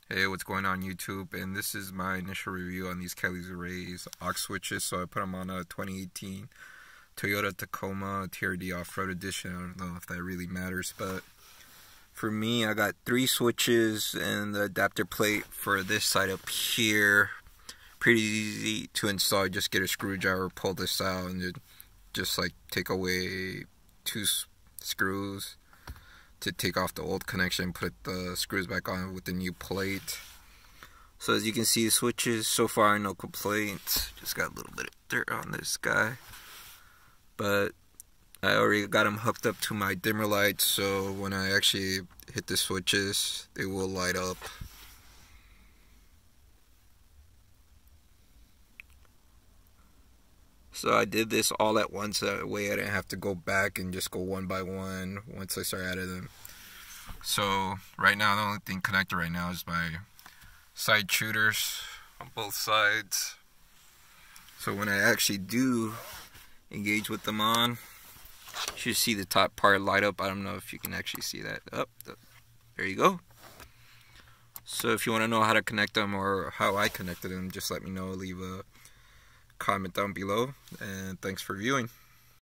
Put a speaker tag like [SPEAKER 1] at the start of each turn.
[SPEAKER 1] Hey, what's going on YouTube? And this is my initial review on these cali+raised+aux switches. So I put them on a 2018 Toyota Tacoma TRD Off-Road Edition. I don't know if that really matters, but for me, I got 3 switches and the adapter plate for this side up here. Pretty easy to install. Just get a screwdriver, pull this out, and just like take away 2 screws to take off the old connection, put the screws back on with the new plate. So as you can see, the switches so far, no complaints. Just got a little bit of dirt on this guy, but I already got them hooked up to my dimmer lights, so when I actually hit the switches, they will light up. So I did this all at once, that way I didn't have to go back and just go one by one once I start adding them. So right now, the only thing connected right now is my side shooters on both sides. So when I actually do engage with them on, you should see the top part light up. I don't know if you can actually see that. There you go. So if you want to know how to connect them or how I connected them, just let me know. Leave a comment down below, and thanks for viewing.